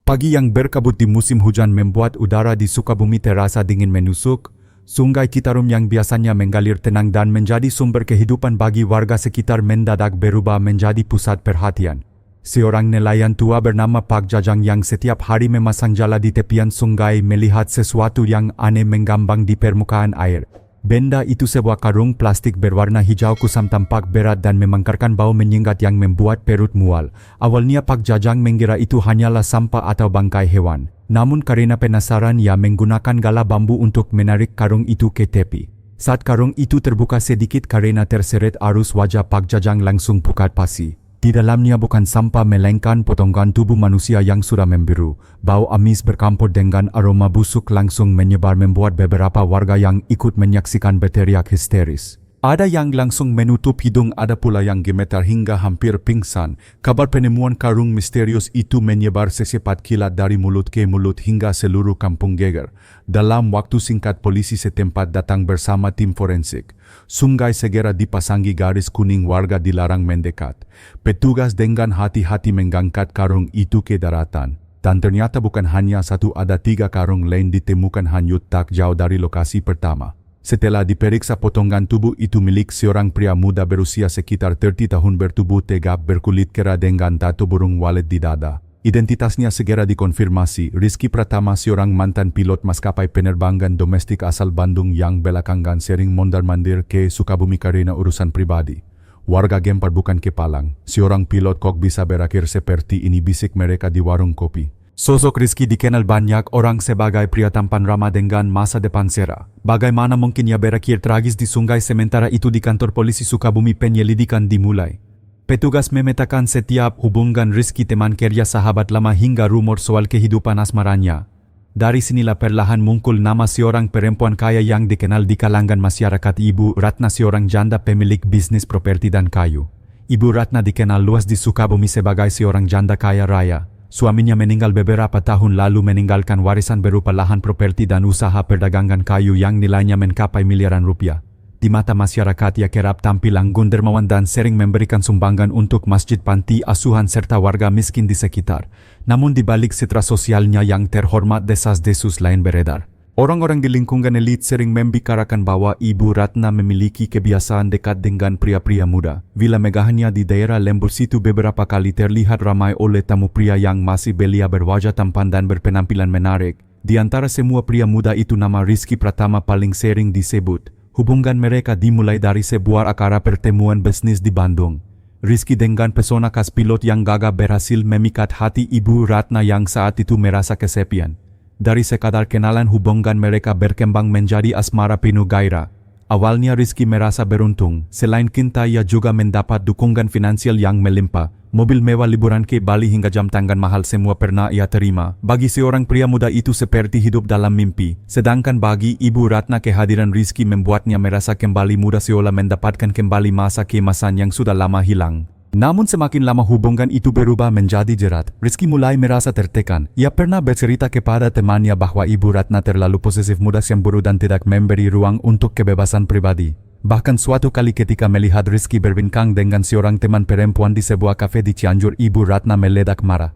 Pagi yang berkabut di musim hujan membuat udara di Sukabumi terasa dingin menusuk. Sungai Citarum yang biasanya mengalir tenang dan menjadi sumber kehidupan bagi warga sekitar mendadak berubah menjadi pusat perhatian. Seorang nelayan tua bernama Pak Jajang yang setiap hari memasang jala di tepian sungai melihat sesuatu yang aneh menggambang di permukaan air. Benda itu sebuah karung plastik berwarna hijau kusam tampak berat dan memangkarkan bau menyengat yang membuat perut mual. Awalnya Pak Jajang mengira itu hanyalah sampah atau bangkai hewan. Namun karena penasaran ia menggunakan gala bambu untuk menarik karung itu ke tepi. Saat karung itu terbuka sedikit karena terseret arus, wajah Pak Jajang langsung pucat pasi. Di dalamnya bukan sampah melainkan potongan tubuh manusia yang sudah membiru. Bau amis bercampur dengan aroma busuk langsung menyebar membuat beberapa warga yang ikut menyaksikan berteriak histeris. Ada yang langsung menutup hidung, ada pula yang gemetar hingga hampir pingsan. Kabar penemuan karung misterius itu menyebar secepat kilat dari mulut ke mulut hingga seluruh kampung geger. Dalam waktu singkat polisi setempat datang bersama tim forensik. Sungai segera dipasangi garis kuning, warga dilarang mendekat. Petugas dengan hati-hati mengangkat karung itu ke daratan. Dan ternyata bukan hanya satu, ada 3 karung lain ditemukan hanyut tak jauh dari lokasi pertama. Setelah diperiksa, potongan tubuh itu milik seorang pria muda berusia sekitar 30 tahun bertubuh tegap berkulit kera dengan tato burung walet di dada. Identitasnya segera dikonfirmasi, Rizky Pratama, seorang mantan pilot maskapai penerbangan domestik asal Bandung yang belakangan sering mondar-mandir ke Sukabumi karena urusan pribadi. Warga gempar bukan kepalang, seorang pilot kok bisa berakhir seperti ini, bisik mereka di warung kopi. Sosok Rizky dikenal banyak orang sebagai pria tampan ramah dengan masa depan cerah. Bagaimana mungkin ia berakhir tragis di sungai? Sementara itu di kantor polisi Sukabumi penyelidikan dimulai. Petugas memetakan setiap hubungan Rizky, teman kerja, sahabat lama hingga rumor soal kehidupan asmaranya. Dari sinilah perlahan muncul nama seorang perempuan kaya yang dikenal di kalangan masyarakat, Ibu Ratna, seorang janda pemilik bisnis properti dan kayu. Ibu Ratna dikenal luas di Sukabumi sebagai seorang janda kaya raya. Suaminya meninggal beberapa tahun lalu meninggalkan warisan berupa lahan properti dan usaha perdagangan kayu yang nilainya mencapai miliaran rupiah. Di mata masyarakat ia kerap tampil anggun dermawan dan sering memberikan sumbangan untuk masjid, panti asuhan serta warga miskin di sekitar. Namun di balik citra sosialnya yang terhormat, desas-desus lain beredar. Orang-orang di lingkungan elit sering membicarakan bahwa Ibu Ratna memiliki kebiasaan dekat dengan pria-pria muda. Villa megahannya di daerah Lembur situ beberapa kali terlihat ramai oleh tamu pria yang masih belia, berwajah tampan dan berpenampilan menarik. Di antara semua pria muda itu, nama Rizky Pratama paling sering disebut. Hubungan mereka dimulai dari sebuah acara pertemuan bisnis di Bandung. Rizky dengan pesona khas pilot yang gagah berhasil memikat hati Ibu Ratna yang saat itu merasa kesepian. Dari sekadar kenalan, hubungan mereka berkembang menjadi asmara penuh gairah. Awalnya Rizky merasa beruntung, selain cinta ia juga mendapat dukungan finansial yang melimpah. Mobil mewah, liburan ke Bali hingga jam tangan mahal semua pernah ia terima. Bagi seorang pria muda itu seperti hidup dalam mimpi. Sedangkan bagi Ibu Ratna, kehadiran Rizky membuatnya merasa kembali muda, seolah mendapatkan kembali masa keemasan yang sudah lama hilang. Namun semakin lama hubungan itu berubah menjadi jerat. Rizky mulai merasa tertekan. Ia pernah bercerita kepada temannya bahwa Ibu Ratna terlalu posesif, mudah cemburu dan tidak memberi ruang untuk kebebasan pribadi. Bahkan suatu kali ketika melihat Rizky berbincang dengan seorang teman perempuan di sebuah kafe di Cianjur, Ibu Ratna meledak marah.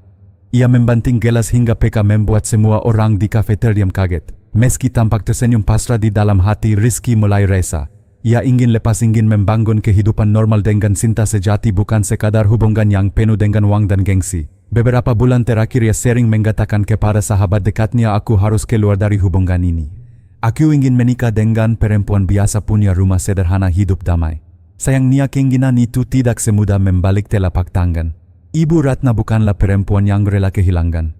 Ia membanting gelas hingga peka membuat semua orang di kafe terdiam kaget. Meski tampak tersenyum pasrah, di dalam hati Rizky mulai resah. Ia ingin lepas, ingin membangun kehidupan normal dengan cinta sejati, bukan sekadar hubungan yang penuh dengan uang dan gengsi. Beberapa bulan terakhir ia sering mengatakan kepada sahabat dekatnya, "Aku harus keluar dari hubungan ini. Aku ingin menikah dengan perempuan biasa, punya rumah sederhana, hidup damai." Sayangnya keinginan itu tidak semudah membalik telapak tangan. Ibu Ratna bukanlah perempuan yang rela kehilangan.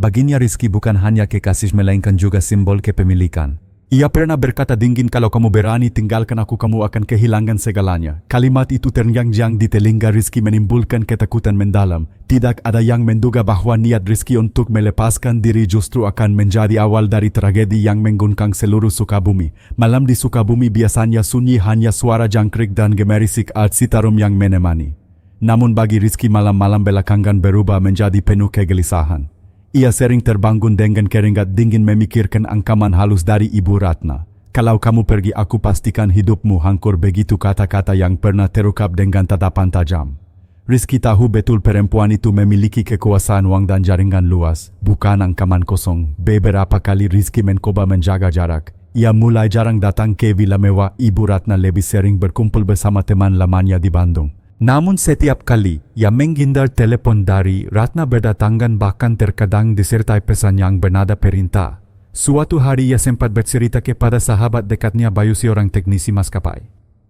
Baginya Rizky bukan hanya kekasih melainkan juga simbol kepemilikan. Ia pernah berkata dingin, "Kalau kamu berani tinggalkan aku, kamu akan kehilangan segalanya." Kalimat itu terngiang-ngiang di telinga Rizky menimbulkan ketakutan mendalam. Tidak ada yang menduga bahwa niat Rizky untuk melepaskan diri justru akan menjadi awal dari tragedi yang mengguncang seluruh Sukabumi. Malam di Sukabumi biasanya sunyi, hanya suara jangkrik dan gemerisik At Citarum yang menemani. Namun bagi Rizky, malam-malam belakangan berubah menjadi penuh kegelisahan. Ia sering terbangun dengan keringat dingin memikirkan angkaman halus dari Ibu Ratna. "Kalau kamu pergi, aku pastikan hidupmu hancur." Begitu kata-kata yang pernah terukap dengan tatapan tajam. Rizky tahu betul perempuan itu memiliki kekuasaan uang dan jaringan luas, bukan angkaman kosong. Beberapa kali Rizky mencoba menjaga jarak. Ia mulai jarang datang ke villa mewah Ibu Ratna, lebih sering berkumpul bersama teman lamanya di Bandung. Namun setiap kali ia menghindar telepon dari Ratna berdatangan, bahkan terkadang disertai pesan yang bernada perintah. Suatu hari ia sempat bercerita kepada sahabat dekatnya Bayu, seorang teknisi maskapai.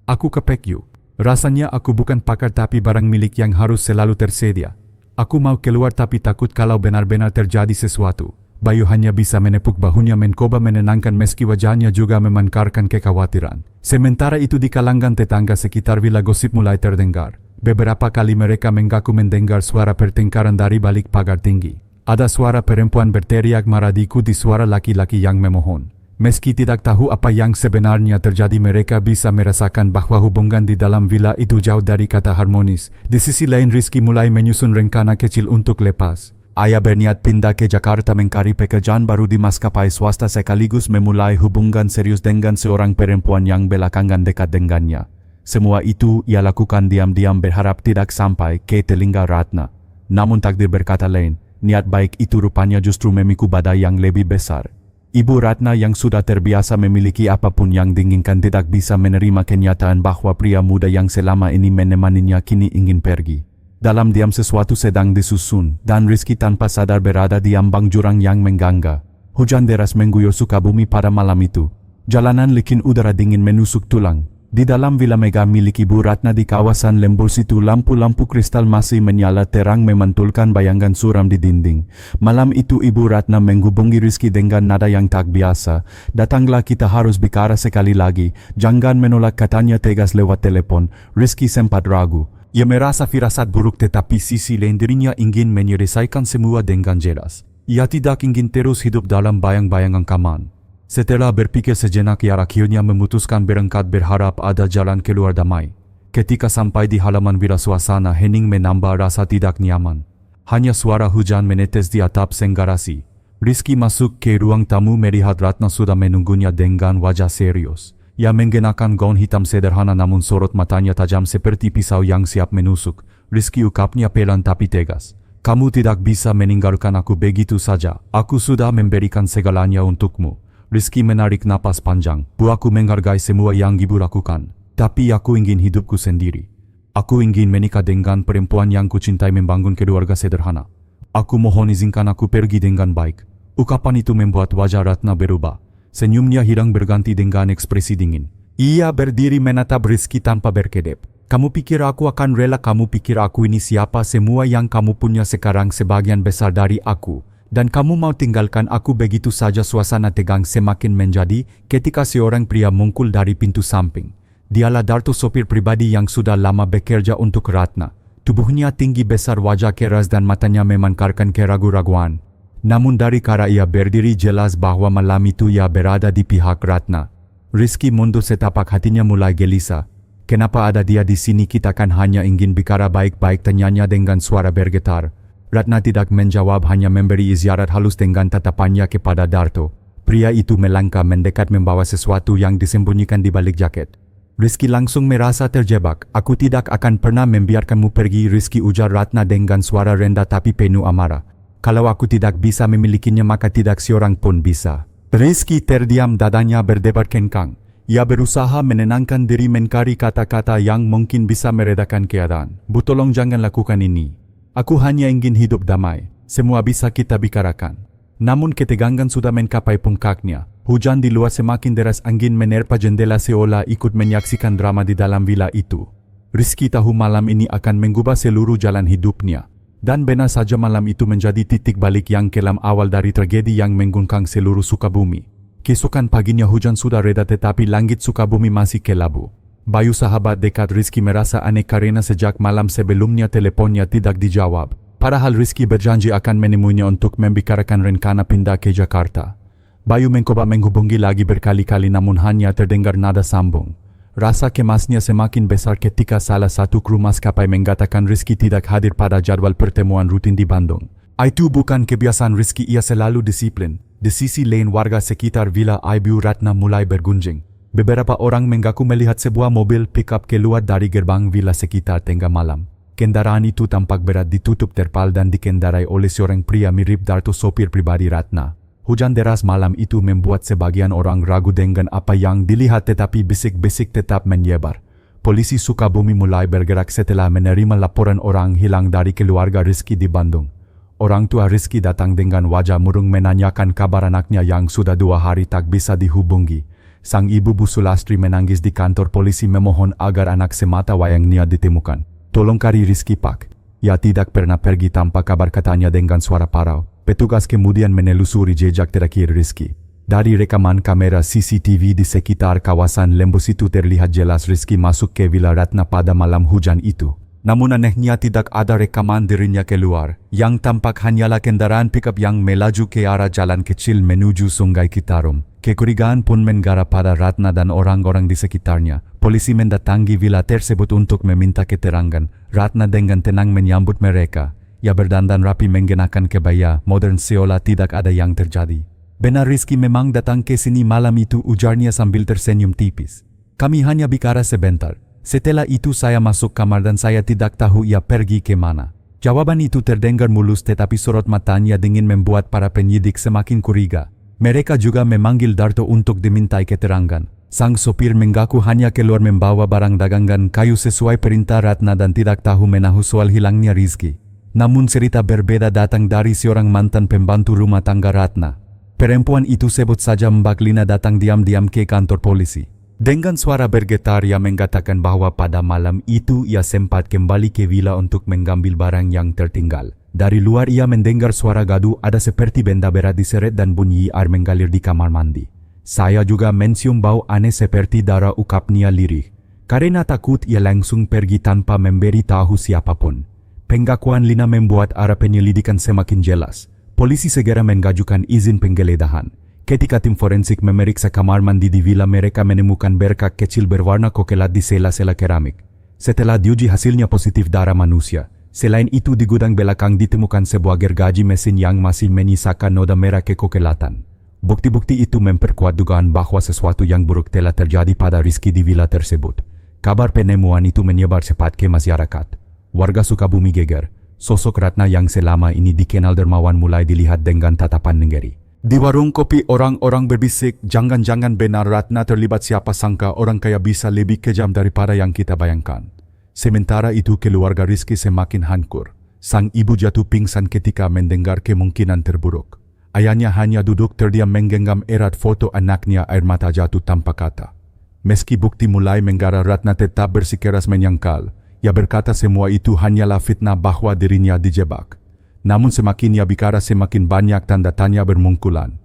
"Aku ke Pekyu. Rasanya aku bukan pakar, tapi barang milik yang harus selalu tersedia. Aku mau keluar tapi takut kalau benar-benar terjadi sesuatu." Bayu hanya bisa menepuk bahunya mencoba menenangkan, meski wajahnya juga memancarkan kekhawatiran. Sementara itu di kalangan tetangga sekitar villa gosip mulai terdengar. Beberapa kali mereka mengaku mendengar suara pertengkaran dari balik pagar tinggi. Ada suara perempuan berteriak marah diikuti suara laki-laki yang memohon. Meski tidak tahu apa yang sebenarnya terjadi, mereka bisa merasakan bahwa hubungan di dalam villa itu jauh dari kata harmonis. Di sisi lain, Rizky mulai menyusun rencana kecil untuk lepas. Ayah berniat pindah ke Jakarta mencari pekerjaan baru di maskapai swasta, sekaligus memulai hubungan serius dengan seorang perempuan yang belakangan dekat dengannya. Semua itu ia lakukan diam-diam, berharap tidak sampai ke telinga Ratna. Namun takdir berkata lain. Niat baik itu rupanya justru memikul badai yang lebih besar. Ibu Ratna yang sudah terbiasa memiliki apapun yang diinginkan tidak bisa menerima kenyataan bahwa pria muda yang selama ini menemaninya kini ingin pergi. Dalam diam sesuatu sedang disusun, dan Rizky tanpa sadar berada di ambang jurang yang menggangga. Hujan deras mengguyur Sukabumi pada malam itu. Jalanan licin, udara dingin menusuk tulang. Di dalam villa mega milik Ibu Ratna di kawasan Lembur situ, lampu-lampu kristal masih menyala terang memantulkan bayangan suram di dinding. Malam itu Ibu Ratna menghubungi Rizky dengan nada yang tak biasa. "Datanglah, kita harus bicara sekali lagi. Jangan menolak," katanya tegas lewat telepon. Rizky sempat ragu. Ia merasa firasat buruk, tetapi sisi lain dirinya ingin menyelesaikan semua dengan jelas. Ia tidak ingin terus hidup dalam bayang-bayang ancaman. Setelah berpikir sejenak, ia akhirnya memutuskan berangkat, berharap ada jalan keluar damai. Ketika sampai di halaman villa, suasana hening menambah rasa tidak nyaman. Hanya suara hujan menetes di atap senggarasi. Rizky masuk ke ruang tamu melihat Ratna sudah menunggunya dengan wajah serius. Ia mengenakan gaun hitam sederhana, namun sorot matanya tajam seperti pisau yang siap menusuk. Rizky, ukapnya pelan tapi tegas. "Kamu tidak bisa meninggalkan aku begitu saja. Aku sudah memberikan segalanya untukmu." Rizky menarik napas panjang. "Aku menghargai semua yang ibu lakukan. Tapi aku ingin hidupku sendiri. Aku ingin menikah dengan perempuan yang kucintai, membangun keluarga sederhana. Aku mohon izinkan aku pergi dengan baik." Ukapan itu membuat wajah Ratna berubah. Senyumnya hilang berganti dengan ekspresi dingin. Ia berdiri menatap Rizky tanpa berkedip. "Kamu pikir aku akan rela? Kamu pikir aku ini siapa? Semua yang kamu punya sekarang sebagian besar dari aku. Dan kamu mau tinggalkan aku begitu saja?" Suasana tegang semakin menjadi ketika seorang pria muncul dari pintu samping. Dialah Darto, sopir pribadi yang sudah lama bekerja untuk Ratna. Tubuhnya tinggi besar, wajah keras dan matanya memancarkan keraguan-raguan. Namun dari cara ia berdiri jelas bahwa malam itu ia berada di pihak Ratna. Rizky mundur setapak, hatinya mulai gelisah. "Kenapa ada dia di sini? Kita kan hanya ingin bicara baik-baik," tanyanya dengan suara bergetar. Ratna tidak menjawab, hanya memberi isyarat halus dengan tatapannya kepada Darto. Pria itu melangkah mendekat membawa sesuatu yang disembunyikan di balik jaket. Rizky langsung merasa terjebak. "Aku tidak akan pernah membiarkanmu pergi," Rizky, ujar Ratna dengan suara rendah tapi penuh amarah. "Kalau aku tidak bisa memilikinya, maka tidak seorang pun bisa." Rizky terdiam, dadanya berdebar kencang. Ia berusaha menenangkan diri, mencari kata-kata yang mungkin bisa meredakan keadaan. "Bu, tolong jangan lakukan ini. Aku hanya ingin hidup damai. Semua bisa kita bicarakan." Namun ketegangan sudah mencapai puncaknya. Hujan di luar semakin deras, angin menerpa jendela seolah ikut menyaksikan drama di dalam villa itu. Rizky tahu malam ini akan mengubah seluruh jalan hidupnya. Dan benar saja, malam itu menjadi titik balik yang kelam, awal dari tragedi yang mengguncang seluruh Sukabumi. Keesokan paginya hujan sudah reda, tetapi langit Sukabumi masih kelabu. Bayu, sahabat dekat Rizky, merasa aneh karena sejak malam sebelumnya teleponnya tidak dijawab. Padahal Rizky berjanji akan menemuinya untuk membicarakan rencana pindah ke Jakarta. Bayu mencoba menghubungi lagi berkali-kali, namun hanya terdengar nada sambung. Rasa cemasnya semakin besar ketika salah satu kru maskapai mengatakan Rizky tidak hadir pada jadwal pertemuan rutin di Bandung. Itu bukan kebiasaan Rizky, ia selalu disiplin. Di sisi lain, warga sekitar villa Ibu Ratna mulai bergunjing. Beberapa orang mengaku melihat sebuah mobil pick-up keluar dari gerbang villa sekitar tengah malam. Kendaraan itu tampak berat ditutup terpal dan dikendarai oleh seorang pria mirip Darto sopir pribadi Ratna. Hujan deras malam itu membuat sebagian orang ragu dengan apa yang dilihat tetapi bisik-bisik tetap menyebar. Polisi Sukabumi mulai bergerak setelah menerima laporan orang hilang dari keluarga Rizky di Bandung. Orang tua Rizky datang dengan wajah murung menanyakan kabar anaknya yang sudah 2 hari tak bisa dihubungi. Sang ibu Bu Sulastri menangis di kantor polisi memohon agar anak semata wayangnya ditemukan. Tolong cari Rizky Pak. Ia tidak pernah pergi tanpa kabar, katanya dengan suara parau. Petugas kemudian menelusuri jejak terakhir Rizky. Dari rekaman kamera CCTV di sekitar kawasan Lembus itu terlihat jelas Rizky masuk ke Villa Ratna pada malam hujan itu. Namun anehnya tidak ada rekaman dirinya keluar. Yang tampak hanyalah kendaraan pickup yang melaju ke arah jalan kecil menuju Sungai Citarum. Kecurigaan pun menggara pada Ratna dan orang-orang di sekitarnya. Polisi mendatangi villa tersebut untuk meminta keterangan. Ratna dengan tenang menyambut mereka. Ia berdandan rapi mengenakan kebaya modern seolah tidak ada yang terjadi. Benar Rizky memang datang ke sini malam itu, ujarnya sambil tersenyum tipis. Kami hanya bicara sebentar. Setelah itu saya masuk kamar dan saya tidak tahu ia pergi ke mana. Jawaban itu terdengar mulus tetapi sorot matanya dingin membuat para penyidik semakin curiga. Mereka juga memanggil Darto untuk dimintai keterangan. Sang sopir mengaku hanya keluar membawa barang dagangan kayu sesuai perintah Ratna dan tidak tahu menahu soal hilangnya Rizky. Namun cerita berbeda datang dari seorang mantan pembantu rumah tangga Ratna. Perempuan itu sebut saja Mbak Lina datang diam-diam ke kantor polisi. Dengan suara bergetar ia mengatakan bahwa pada malam itu ia sempat kembali ke villa untuk mengambil barang yang tertinggal. Dari luar ia mendengar suara gaduh, ada seperti benda berat diseret dan bunyi air mengalir di kamar mandi. Saya juga mencium bau aneh seperti darah, ukapnya lirih. Karena takut ia langsung pergi tanpa memberi tahu siapapun. Pengakuan Lina membuat arah penyelidikan semakin jelas. Polisi segera mengajukan izin penggeledahan. Ketika tim forensik memeriksa kamar mandi di villa, mereka menemukan berkak kecil berwarna kokelat di sela-sela keramik. Setelah diuji hasilnya positif darah manusia. Selain itu di gudang belakang ditemukan sebuah gergaji mesin yang masih menyisakan noda merah kekokelatan. Bukti-bukti itu memperkuat dugaan bahwa sesuatu yang buruk telah terjadi pada Rizky di villa tersebut. Kabar penemuan itu menyebar cepat ke masyarakat. Warga Sukabumi geger. Sosok Ratna yang selama ini dikenal dermawan mulai dilihat dengan tatapan ngeri. Di warung kopi orang-orang berbisik, jangan-jangan benar Ratna terlibat, siapa sangka orang kaya bisa lebih kejam daripada yang kita bayangkan. Sementara itu keluarga Rizky semakin hancur. Sang ibu jatuh pingsan ketika mendengar kemungkinan terburuk. Ayahnya hanya duduk terdiam menggenggam erat foto anaknya, air mata jatuh tanpa kata. Meski bukti mulai menggara, Ratna tetap bersikeras menyangkal. Ia berkata semua itu hanyalah fitnah, bahwa dirinya dijebak. Namun semakin ia bicara semakin banyak tanda tanya bermunculan.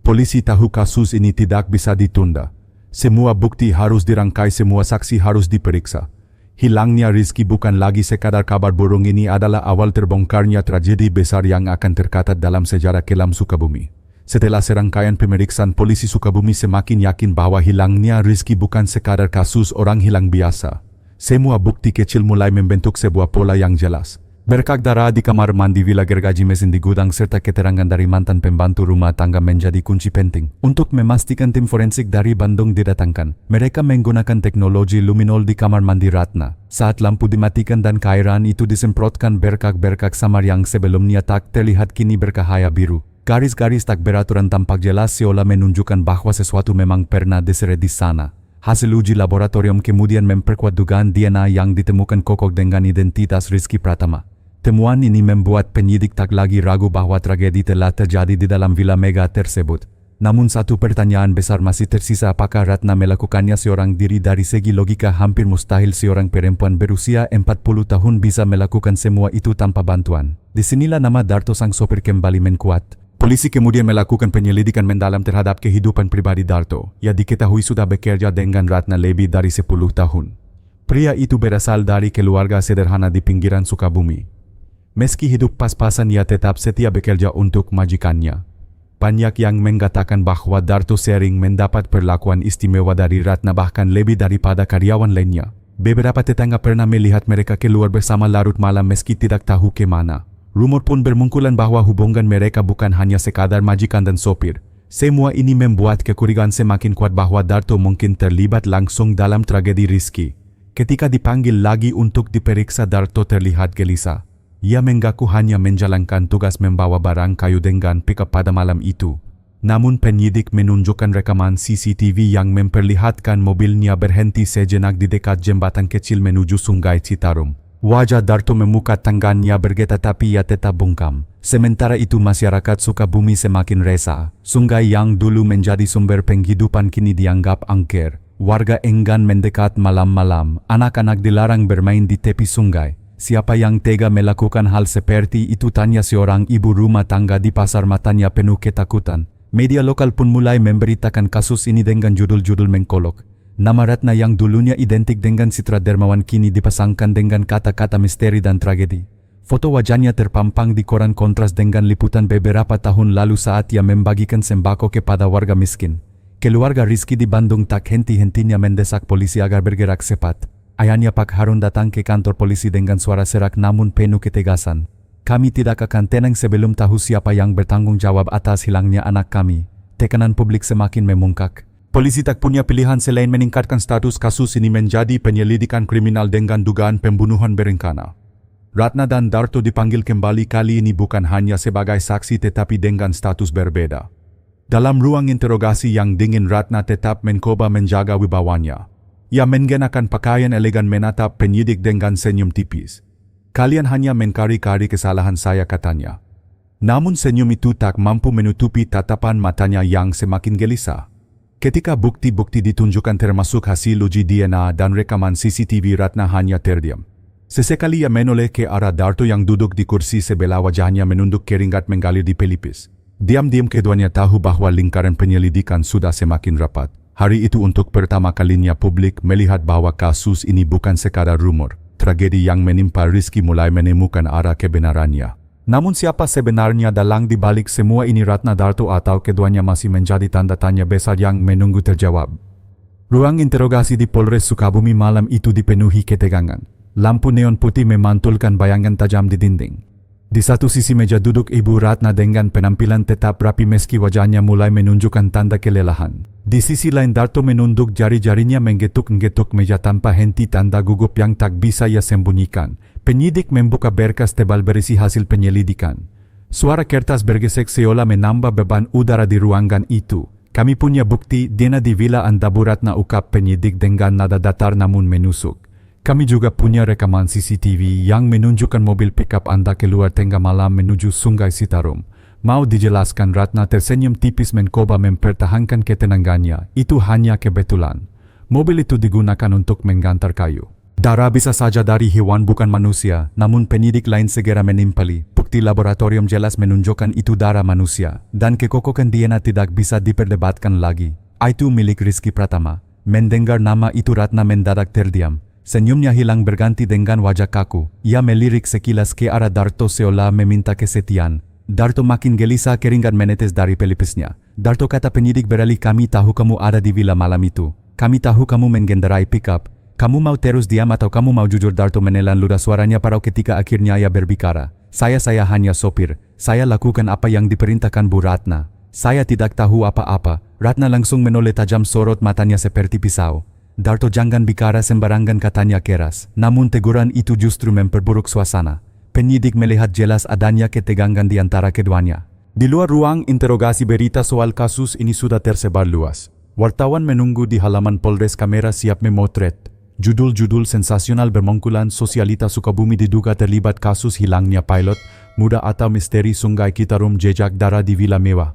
Polisi tahu kasus ini tidak bisa ditunda. Semua bukti harus dirangkai, semua saksi harus diperiksa. Hilangnya Rizky bukan lagi sekadar kabar burung, ini adalah awal terbongkarnya tragedi besar yang akan tercatat dalam sejarah kelam Sukabumi. Setelah serangkaian pemeriksaan, polisi Sukabumi semakin yakin bahwa hilangnya Rizky bukan sekadar kasus orang hilang biasa. Semua bukti kecil mulai membentuk sebuah pola yang jelas. Berkak darah di kamar mandi, villa, gergaji mesin di gudang, serta keterangan dari mantan pembantu rumah tangga menjadi kunci penting. Untuk memastikan tim forensik dari Bandung didatangkan, mereka menggunakan teknologi luminol di kamar mandi Ratna. Saat lampu dimatikan dan cairan itu disemprotkan, berkak-berkak samar yang sebelumnya tak terlihat kini bercahaya biru. Garis-garis tak beraturan tampak jelas seolah menunjukkan bahwa sesuatu memang pernah diseret di sana. Hasil uji laboratorium kemudian memperkuat dugaan DNA yang ditemukan kokoh dengan identitas Rizky Pratama. Temuan ini membuat penyidik tak lagi ragu bahwa tragedi telah terjadi di dalam villa mega tersebut. Namun satu pertanyaan besar masih tersisa, apakah Ratna melakukannya seorang diri? Dari segi logika hampir mustahil seorang perempuan berusia 40 tahun bisa melakukan semua itu tanpa bantuan. Disinilah nama Darto sang sopir kembali menkuat. Polisi kemudian melakukan penyelidikan mendalam terhadap kehidupan pribadi Darto. Ia diketahui sudah bekerja dengan Ratna lebih dari 10 tahun. Pria itu berasal dari keluarga sederhana di pinggiran Sukabumi. Meski hidup pas-pasan, ia tetap setia bekerja untuk majikannya. Banyak yang mengatakan bahwa Darto sering mendapat perlakuan istimewa dari Ratna, bahkan lebih daripada karyawan lainnya. Beberapa tetangga pernah melihat mereka keluar bersama larut malam meski tidak tahu kemana. Rumor pun bermunculan bahwa hubungan mereka bukan hanya sekadar majikan dan sopir. Semua ini membuat kecurigaan semakin kuat bahwa Darto mungkin terlibat langsung dalam tragedi Rizky. Ketika dipanggil lagi untuk diperiksa, Darto terlihat gelisah. Ia mengaku hanya menjalankan tugas membawa barang kayu dengan pickup pada malam itu. Namun penyidik menunjukkan rekaman CCTV yang memperlihatkan mobilnya berhenti sejenak di dekat jembatan kecil menuju Sungai Citarum. Wajah Darto memuka tangannya bergetar tapi ia tetap bungkam. Sementara itu masyarakat Sukabumi semakin resah. Sungai yang dulu menjadi sumber penghidupan kini dianggap angker. Warga enggan mendekat malam-malam. Anak-anak dilarang bermain di tepi sungai. Siapa yang tega melakukan hal seperti itu, tanya seorang ibu rumah tangga di pasar. Matanya penuh ketakutan. Media lokal pun mulai memberitakan kasus ini dengan judul-judul mengkolok. Nama Ratna yang dulunya identik dengan Citra Dermawan kini dipasangkan dengan kata-kata misteri dan tragedi. Foto wajahnya terpampang di koran kontras dengan liputan beberapa tahun lalu saat ia membagikan sembako kepada warga miskin. Keluarga Rizky di Bandung tak henti-hentinya mendesak polisi agar bergerak cepat. Ayahnya Pak Harun datang ke kantor polisi dengan suara serak namun penuh ketegasan. Kami tidak akan tenang sebelum tahu siapa yang bertanggung jawab atas hilangnya anak kami. Tekanan publik semakin memungkak. Polisi tak punya pilihan selain meningkatkan status kasus ini menjadi penyelidikan kriminal dengan dugaan pembunuhan berencana. Ratna dan Darto dipanggil kembali, kali ini bukan hanya sebagai saksi tetapi dengan status berbeda. Dalam ruang interogasi yang dingin, Ratna tetap mencoba menjaga wibawanya. Ia mengenakan pakaian elegan menatap penyidik dengan senyum tipis. Kalian hanya mengkari-kari kesalahan saya, katanya. Namun senyum itu tak mampu menutupi tatapan matanya yang semakin gelisah. Ketika bukti-bukti ditunjukkan termasuk hasil uji DNA dan rekaman CCTV, Ratna hanya terdiam. Sesekali ia menoleh ke arah Darto yang duduk di kursi sebelah, wajahnya menunduk, keringat mengalir di pelipis. Diam-diam keduanya tahu bahwa lingkaran penyelidikan sudah semakin rapat. Hari itu untuk pertama kalinya publik melihat bahwa kasus ini bukan sekadar rumor. Tragedi yang menimpa Rizky mulai menemukan arah kebenarannya. Namun siapa sebenarnya dalang di balik semua ini? Ratna, Darto atau keduanya masih menjadi tanda tanya besar yang menunggu terjawab. Ruang interogasi di Polres Sukabumi malam itu dipenuhi ketegangan. Lampu neon putih memantulkan bayangan tajam di dinding. Di satu sisi meja duduk Ibu Ratna dengan penampilan tetap rapi meski wajahnya mulai menunjukkan tanda kelelahan. Di sisi lain Darto menunduk jari-jarinya menggetuk-getuk meja tanpa henti, tanda gugup yang tak bisa ia sembunyikan. Penyidik membuka berkas tebal berisi hasil penyelidikan. Suara kertas bergesek seolah menambah beban udara di ruangan itu. Kami punya bukti DNA di Villa Anda, Bu Ratna, ungkap penyidik dengan nada datar namun menusuk. Kami juga punya rekaman CCTV yang menunjukkan mobil pickup Anda keluar tengah malam menuju Sungai Citarum. Mau dijelaskan? Ratna tersenyum tipis mencoba mempertahankan ketenangannya. Itu hanya kebetulan. Mobil itu digunakan untuk menggantar kayu. Darah bisa saja dari hewan bukan manusia, namun penyidik lain segera menimpali. Bukti laboratorium jelas menunjukkan itu darah manusia, dan kekokohan DNA tidak bisa diperdebatkan lagi. Itu milik Rizky Pratama. Mendengar nama itu Ratna mendadak terdiam. Senyumnya hilang berganti dengan wajah kaku. Ia melirik sekilas ke arah Darto seolah meminta kesetiaan. Darto makin gelisah, keringat menetes dari pelipisnya. Darto, kata penyidik beralih, kami tahu kamu ada di villa malam itu. Kami tahu kamu mengendarai pickup. Kamu mau terus diam atau kamu mau jujur? Darto menelan ludah, suaranya parau ketika akhirnya ia berbicara. Saya hanya sopir. Saya lakukan apa yang diperintahkan Bu Ratna. Saya tidak tahu apa-apa. Ratna langsung menoleh tajam, sorot matanya seperti pisau. Darto, jangan bicara sembarangan, katanya keras. Namun teguran itu justru memperburuk suasana. Penyidik melihat jelas adanya ketegangan di antara keduanya. Di luar ruang interogasi berita soal kasus ini sudah tersebar luas. Wartawan menunggu di halaman Polres, kamera siap memotret. Judul-judul sensasional bermunculan. Sosialita Sukabumi diduga terlibat kasus hilangnya pilot muda atau misteri Sungai Citarum, jejak darah di villa mewah.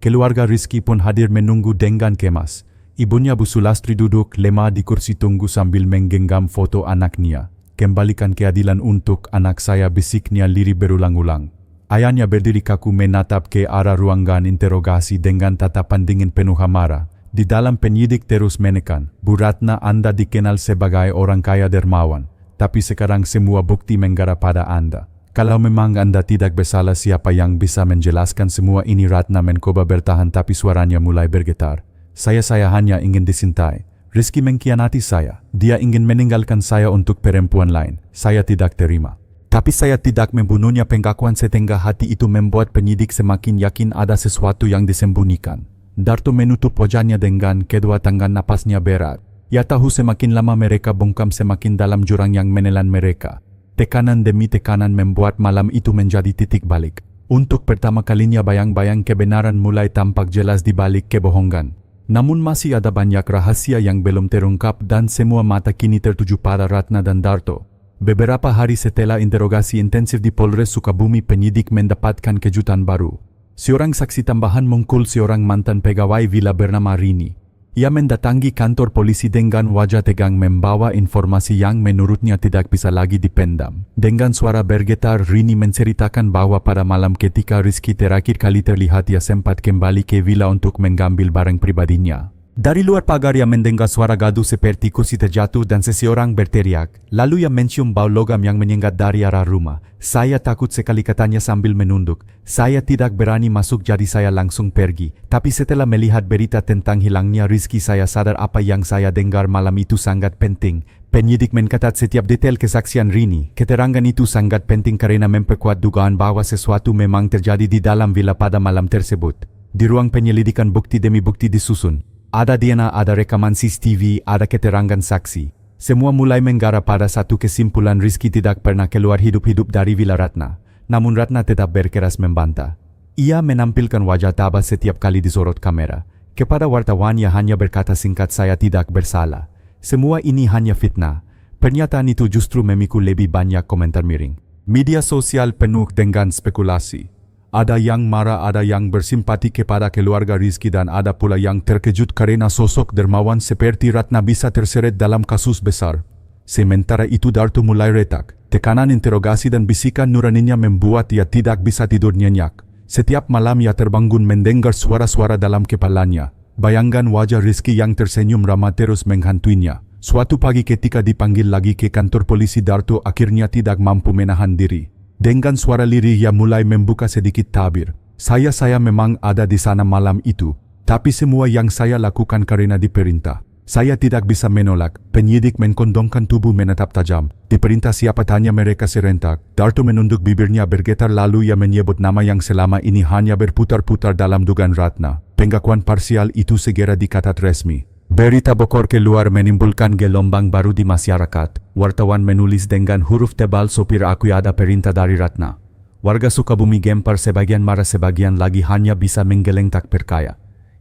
Keluarga Rizky pun hadir menunggu dengan kemas. Ibunya Bu Sulastri duduk lemah di kursi tunggu sambil menggenggam foto anaknya. Kembalikan keadilan untuk anak saya, bisiknya lirih berulang-ulang. Ayahnya berdiri kaku menatap ke arah ruangan interogasi dengan tatapan dingin penuh amarah. Di dalam penyidik terus menekan, Bu Ratna, Anda dikenal sebagai orang kaya dermawan. Tapi sekarang semua bukti mengarah pada Anda. Kalau memang Anda tidak bersalah, siapa yang bisa menjelaskan semua ini? Ratna mencoba bertahan tapi suaranya mulai bergetar. Saya hanya ingin disintai. Rizky mengkhianati saya. Dia ingin meninggalkan saya untuk perempuan lain. Saya tidak terima. Tapi saya tidak membunuhnya. Pengakuan setengah hati itu membuat penyidik semakin yakin ada sesuatu yang disembunyikan. Darto menutup wajahnya dengan kedua tangan, napasnya berat. Ia tahu semakin lama mereka bungkam semakin dalam jurang yang menelan mereka. Tekanan demi tekanan membuat malam itu menjadi titik balik. Untuk pertama kalinya bayang-bayang kebenaran mulai tampak jelas di balik kebohongan. Namun masih ada banyak rahasia yang belum terungkap dan semua mata kini tertuju pada Ratna dan Darto. Beberapa hari setelah interogasi intensif di Polres Sukabumi, penyidik mendapatkan kejutan baru. Seorang saksi tambahan muncul, seorang mantan pegawai villa bernama Rini. Ia mendatangi kantor polisi dengan wajah tegang membawa informasi yang menurutnya tidak bisa lagi dipendam. Dengan suara bergetar, Rini menceritakan bahwa pada malam ketika Rizky terakhir kali terlihat, ia sempat kembali ke villa untuk mengambil barang pribadinya. Dari luar pagar ia mendengar suara gaduh seperti kursi terjatuh dan seseorang berteriak. Lalu ia mencium bau logam yang menyengat dari arah rumah. "Saya takut sekali," katanya sambil menunduk. "Saya tidak berani masuk, jadi saya langsung pergi. Tapi setelah melihat berita tentang hilangnya Rizky, saya sadar apa yang saya dengar malam itu sangat penting." Penyidik mencatat setiap detail kesaksian Rini. Keterangan itu sangat penting karena memperkuat dugaan bahwa sesuatu memang terjadi di dalam villa pada malam tersebut. Di ruang penyelidikan, bukti demi bukti disusun. Ada DNA, ada rekaman CCTV, ada keterangan saksi. Semua mulai mengarah pada satu kesimpulan: Rizky tidak pernah keluar hidup-hidup dari villa Ratna. Namun Ratna tetap berkeras membantah. Ia menampilkan wajah tabah setiap kali disorot kamera. Kepada wartawan ia hanya berkata singkat, "Saya tidak bersalah. Semua ini hanya fitnah." Pernyataan itu justru memikul lebih banyak komentar miring. Media sosial penuh dengan spekulasi. Ada yang marah, ada yang bersimpati kepada keluarga Rizky, dan ada pula yang terkejut karena sosok dermawan seperti Ratna bisa terseret dalam kasus besar. Sementara itu Darto mulai retak. Tekanan interogasi dan bisikan nuraninya membuat ia tidak bisa tidur nyenyak. Setiap malam ia terbangun mendengar suara-suara dalam kepalanya. Bayangkan wajah Rizky yang tersenyum ramah terus menghantuinya. Suatu pagi ketika dipanggil lagi ke kantor polisi, Darto akhirnya tidak mampu menahan diri. Dengan suara lirih ia mulai membuka sedikit tabir. Saya memang ada di sana malam itu, tapi semua yang saya lakukan karena diperintah. Saya tidak bisa menolak." Penyidik mengkondongkan tubuh menatap tajam. "Diperintah siapa?" tanya mereka serentak. Darto menunduk, bibirnya bergetar, lalu ia menyebut nama yang selama ini hanya berputar-putar dalam dugaan Ratna. Pengakuan parsial itu segera dikatat resmi. Berita bokor keluar menimbulkan gelombang baru di masyarakat. Wartawan menulis dengan huruf tebal, "Sopir akui ada perintah dari Ratna." Warga Sukabumi gempar, sebagian marah, sebagian lagi hanya bisa menggeleng tak percaya.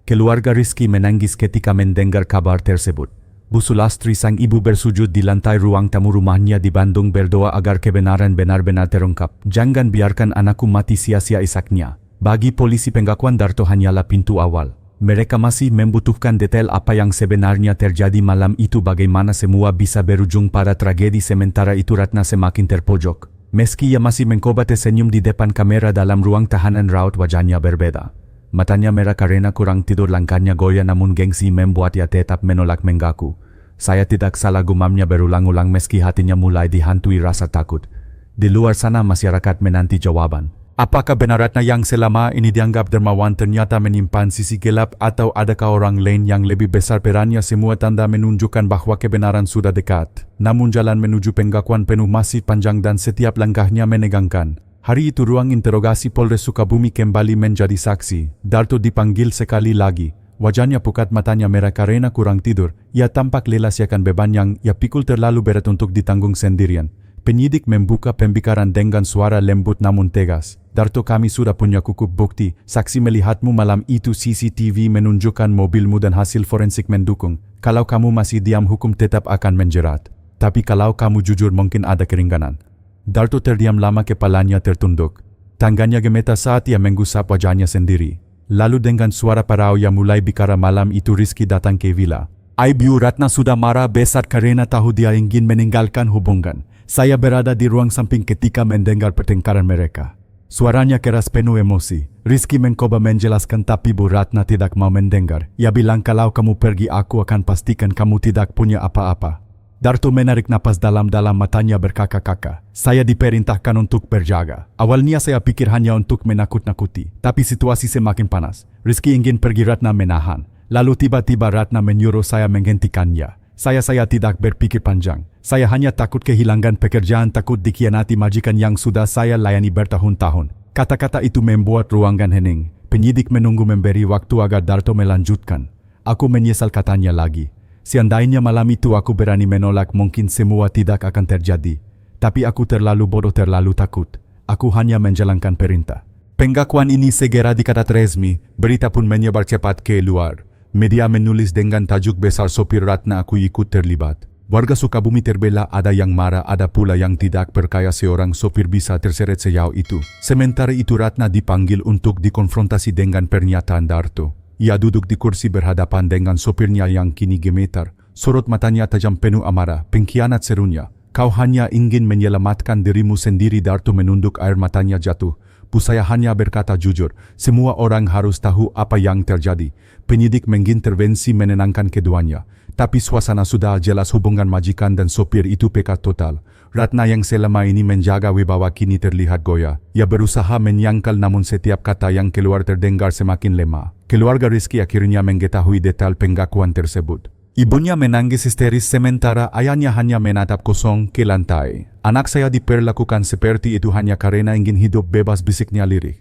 Keluarga Rizky menangis ketika mendengar kabar tersebut. Bu Sulastri, sang ibu, bersujud di lantai ruang tamu rumahnya di Bandung berdoa agar kebenaran benar-benar terungkap. "Jangan biarkan anakku mati sia-sia," isaknya. Bagi polisi, pengakuan Darto hanyalah pintu awal. Mereka masih membutuhkan detail apa yang sebenarnya terjadi malam itu, bagaimana semua bisa berujung pada tragedi. Sementara itu Ratna semakin terpojok. Meski ia masih mencoba tersenyum di depan kamera dalam ruang tahanan, raut wajahnya berbeda. Matanya merah karena kurang tidur, langkahnya goyah, namun gengsi membuat ia tetap menolak mengaku. "Saya tidak salah," gumamnya berulang-ulang meski hatinya mulai dihantui rasa takut. Di luar sana masyarakat menanti jawaban. Apakah benar Ratna yang selama ini dianggap dermawan ternyata menyimpan sisi gelap, atau adakah orang lain yang lebih besar perannya? Semua tanda menunjukkan bahwa kebenaran sudah dekat. Namun jalan menuju pengakuan penuh masih panjang dan setiap langkahnya menegangkan. Hari itu ruang interogasi Polres Sukabumi kembali menjadi saksi. Darto dipanggil sekali lagi. Wajahnya pucat, matanya merah karena kurang tidur. Ia tampak lelah akan beban yang ia pikul terlalu berat untuk ditanggung sendirian. Penyidik membuka pembicaraan dengan suara lembut namun tegas. "Darto, kami sudah punya cukup bukti. Saksi melihatmu malam itu, CCTV menunjukkan mobilmu dan hasil forensik mendukung. Kalau kamu masih diam, hukum tetap akan menjerat. Tapi kalau kamu jujur, mungkin ada keringanan." Darto terdiam lama, kepalanya tertunduk. Tangannya gemetar saat ia menggusap wajahnya sendiri. Lalu dengan suara parau ia mulai bicara, "Malam itu Rizky datang ke villa. Ibu Ratna sudah marah besar karena tahu dia ingin meninggalkan hubungan. Saya berada di ruang samping ketika mendengar pertengkaran mereka." Suaranya keras penuh emosi. Rizky mencoba menjelaskan tapi Bu Ratna tidak mau mendengar. Ia bilang, "Kalau kamu pergi, aku akan pastikan kamu tidak punya apa-apa." Darto menarik napas dalam-dalam, matanya berkaka-kaka. "Saya diperintahkan untuk berjaga. Awalnya saya pikir hanya untuk menakut-nakuti, tapi situasi semakin panas. Rizky ingin pergi." Ratna menahan. Lalu tiba-tiba Ratna menyuruh saya menghentikannya. Saya tidak berpikir panjang. Saya hanya takut kehilangan pekerjaan, takut dikhianati majikan yang sudah saya layani bertahun-tahun." Kata-kata itu membuat ruangan hening. Penyidik menunggu memberi waktu agar Darto melanjutkan. "Aku menyesal," katanya lagi. Seandainya malam itu aku berani menolak, mungkin semua tidak akan terjadi. Tapi aku terlalu bodoh, terlalu takut. Aku hanya menjalankan perintah. Pengakuan ini segera dikatat resmi, berita pun menyebar cepat ke luar. Media menulis dengan tajuk besar sopir Ratna aku ikut terlibat. Warga Sukabumi terbela, ada yang marah, ada pula yang tidak percaya seorang sopir bisa terseret sejauh itu. Sementara itu Ratna dipanggil untuk dikonfrontasi dengan pernyataan Darto. Ia duduk di kursi berhadapan dengan sopirnya yang kini gemetar. Sorot matanya tajam penuh amarah. Pengkhianat, serunya. Kau hanya ingin menyelamatkan dirimu sendiri. Darto menunduk, air matanya jatuh. Saya hanya berkata jujur. Semua orang harus tahu apa yang terjadi. Penyidik mengintervensi menenangkan keduanya. Tapi suasana sudah jelas, hubungan majikan dan sopir itu pekat total. Ratna yang selama ini menjaga wibawa kini terlihat goyah. Ia berusaha menyangkal, namun setiap kata yang keluar terdengar semakin lemah. Keluarga Rizky akhirnya mengetahui detail pengakuan tersebut. Ibunya menangis histeris sementara ayahnya hanya menatap kosong ke lantai. Anak saya diperlakukan seperti itu hanya karena ingin hidup bebas, bisiknya lirih.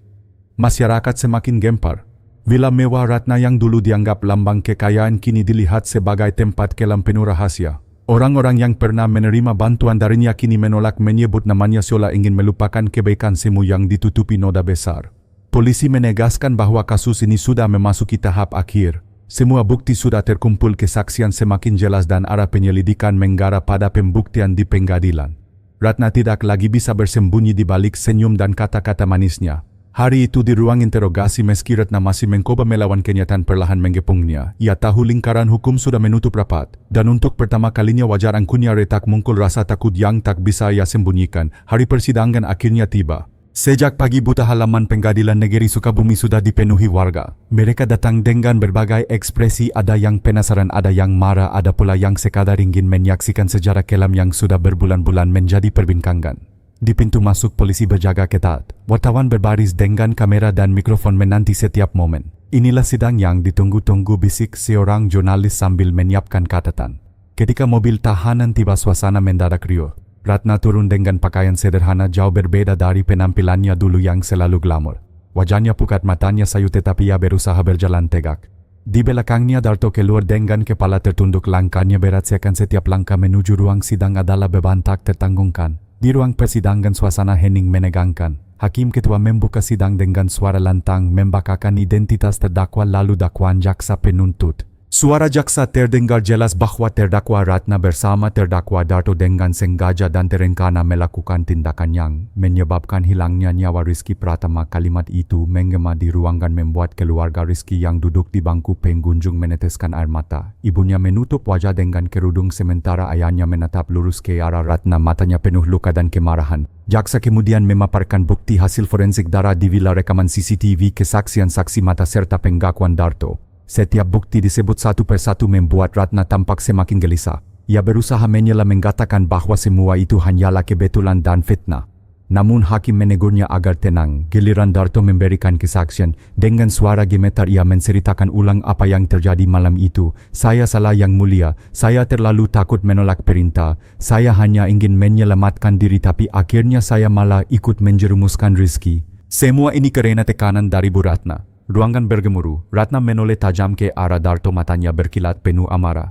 Masyarakat semakin gempar. Villa mewah Ratna yang dulu dianggap lambang kekayaan kini dilihat sebagai tempat kelam penuh rahasia. Orang-orang yang pernah menerima bantuan darinya kini menolak, menyebut namanya seolah ingin melupakan kebaikan semu yang ditutupi noda besar. Polisi menegaskan bahwa kasus ini sudah memasuki tahap akhir. Semua bukti sudah terkumpul, kesaksian semakin jelas dan arah penyelidikan mengarah pada pembuktian di pengadilan. Ratna tidak lagi bisa bersembunyi di balik senyum dan kata-kata manisnya. Hari itu di ruang interogasi, meski Ratna masih mencoba melawan kenyataan, perlahan menggepungnya. Ia tahu lingkaran hukum sudah menutup rapat. Dan untuk pertama kalinya wajar angkunya retak, muncul rasa takut yang tak bisa ia sembunyikan. Hari persidangan akhirnya tiba. Sejak pagi buta halaman pengadilan negeri Sukabumi sudah dipenuhi warga. Mereka datang dengan berbagai ekspresi, ada yang penasaran, ada yang marah, ada pula yang sekadar ingin menyaksikan sejarah kelam yang sudah berbulan-bulan menjadi perbincangan. Di pintu masuk polisi berjaga ketat. Wartawan berbaris dengan kamera dan mikrofon menanti setiap momen. Inilah sidang yang ditunggu-tunggu, bisik seorang jurnalis sambil menyiapkan catatan. Ketika mobil tahanan tiba, suasana mendadak riuh. Ratna turun dengan pakaian sederhana, jauh berbeda dari penampilannya dulu yang selalu glamor. Wajahnya pucat, matanya sayu, tetapi ia berusaha berjalan tegak. Di belakangnya Darto keluar dengan kepala tertunduk, langkahnya berat seakan setiap langkah menuju ruang sidang adalah beban tak tertanggungkan. Di ruang persidangan suasana hening menegangkan. Hakim ketua membuka sidang dengan suara lantang, membakakan identitas terdakwa lalu dakwaan jaksa penuntut. Suara jaksa terdengar jelas bahwa terdakwa Ratna bersama terdakwa Darto dengan sengaja dan terencana melakukan tindakan yang menyebabkan hilangnya nyawa Rizky Pratama. Kalimat itu menggema di ruangan membuat keluarga Rizky yang duduk di bangku pengunjung meneteskan air mata. Ibunya menutup wajah dengan kerudung sementara ayahnya menatap lurus ke arah Ratna, matanya penuh luka dan kemarahan. Jaksa kemudian memaparkan bukti hasil forensik darah di villa, rekaman CCTV, kesaksian saksi mata serta pengakuan Darto. Setiap bukti disebut satu persatu membuat Ratna tampak semakin gelisah. Ia berusaha menyela, mengatakan bahwa semua itu hanyalah kebetulan dan fitnah. Namun hakim menegurnya agar tenang. Giliran Darto memberikan kesaksian. Dengan suara gemetar ia menceritakan ulang apa yang terjadi malam itu. Saya salah yang mulia. Saya terlalu takut menolak perintah. Saya hanya ingin menyelamatkan diri, tapi akhirnya saya malah ikut menjerumuskan Rizky. Semua ini karena tekanan dari Bu Ratna. Ruangan bergemuruh. Ratna menoleh tajam ke arah Darto, matanya berkilat penuh amarah.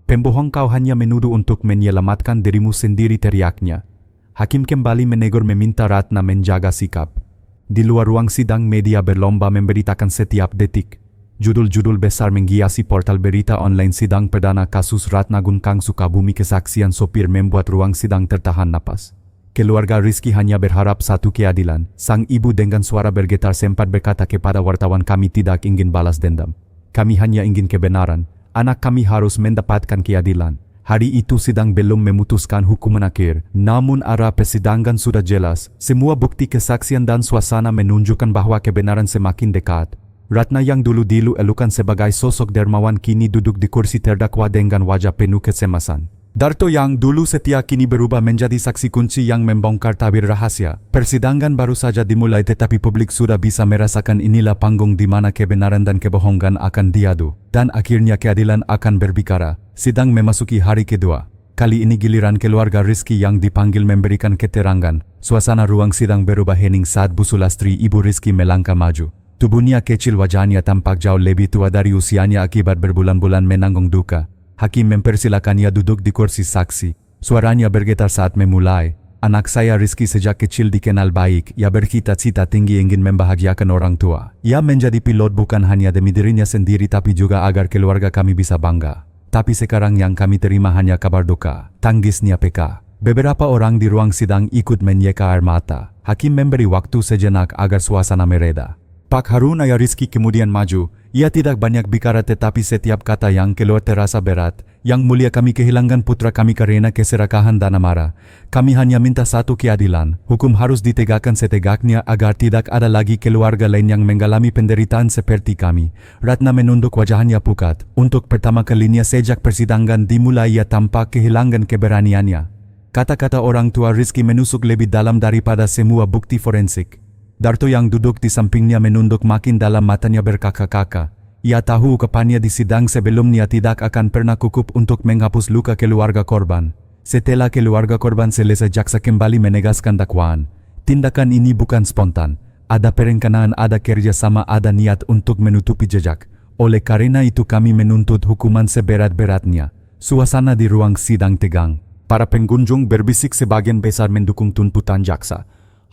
Pembohong, kau hanya menuduh untuk menyelamatkan dirimu sendiri, teriaknya. Hakim kembali menegur, meminta Ratna menjaga sikap. Di luar ruang sidang media berlomba memberitakan setiap detik. Judul-judul besar menghiasi portal berita online. Sidang perdana kasus Ratna Gunkang Sukabumi, kesaksian sopir membuat ruang sidang tertahan napas. Keluarga Rizky hanya berharap satu, keadilan. Sang ibu dengan suara bergetar sempat berkata kepada wartawan, kami tidak ingin balas dendam. Kami hanya ingin kebenaran. Anak kami harus mendapatkan keadilan. Hari itu sidang belum memutuskan hukuman akhir. Namun arah persidangan sudah jelas. Semua bukti, kesaksian dan suasana menunjukkan bahwa kebenaran semakin dekat. Ratna yang dulu dielu-elukan sebagai sosok dermawan kini duduk di kursi terdakwa dengan wajah penuh kecemasan. Darto yang dulu setia kini berubah menjadi saksi kunci yang membongkar tabir rahasia. Persidangan baru saja dimulai, tetapi publik sudah bisa merasakan inilah panggung di mana kebenaran dan kebohongan akan diadu. Dan akhirnya keadilan akan berbicara. Sidang memasuki hari kedua. Kali ini giliran keluarga Rizky yang dipanggil memberikan keterangan. Suasana ruang sidang berubah hening saat Bu Sulastri, ibu Rizky, melangkah maju. Tubuhnya kecil, wajahnya tampak jauh lebih tua dari usianya akibat berbulan-bulan menanggung duka. Hakim mempersilakannya duduk di kursi saksi. Suaranya bergetar saat memulai. Anak saya Rizky sejak kecil dikenal baik. Ia bercita-cita tinggi ingin membahagiakan orang tua. Ia menjadi pilot bukan hanya demi dirinya sendiri tapi juga agar keluarga kami bisa bangga. Tapi sekarang yang kami terima hanya kabar duka, tangisnya PK. Beberapa orang di ruang sidang ikut menyeka air mata. Hakim memberi waktu sejenak agar suasana mereda. Pak Harun ayah Rizky kemudian maju. Ia tidak banyak bicara tetapi setiap kata yang keluar terasa berat. Yang mulia, kami kehilangan putra kami karena keserakahan dan amarah. Kami hanya minta satu keadilan. Hukum harus ditegakkan setegaknya agar tidak ada lagi keluarga lain yang mengalami penderitaan seperti kami. Ratna menunduk wajahnya pucat. Untuk pertama kalinya sejak persidangan dimulai ia tampak kehilangan keberaniannya. Kata-kata orang tua Rizky menusuk lebih dalam daripada semua bukti forensik. Darto yang duduk di sampingnya menunduk makin dalam, matanya berkaka-kaka. Ia tahu ucapannya di sidang sebelumnya tidak akan pernah cukup untuk menghapus luka keluarga korban. Setelah keluarga korban selesai, jaksa kembali menegaskan dakwaan. Tindakan ini bukan spontan. Ada perencanaan, ada kerjasama, ada niat untuk menutupi jejak. Oleh karena itu kami menuntut hukuman seberat-beratnya. Suasana di ruang sidang tegang. Para pengunjung berbisik, sebagian besar mendukung tuntutan jaksa.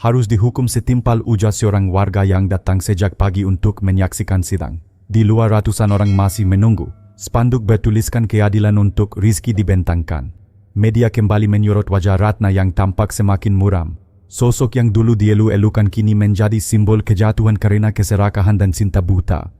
Harus dihukum setimpal, ujar seorang warga yang datang sejak pagi untuk menyaksikan sidang. Di luar ratusan orang masih menunggu. Spanduk bertuliskan keadilan untuk Rizky dibentangkan. Media kembali menyorot wajah Ratna yang tampak semakin muram. Sosok yang dulu dielu-elukan kini menjadi simbol kejatuhan karena keserakahan dan cinta buta.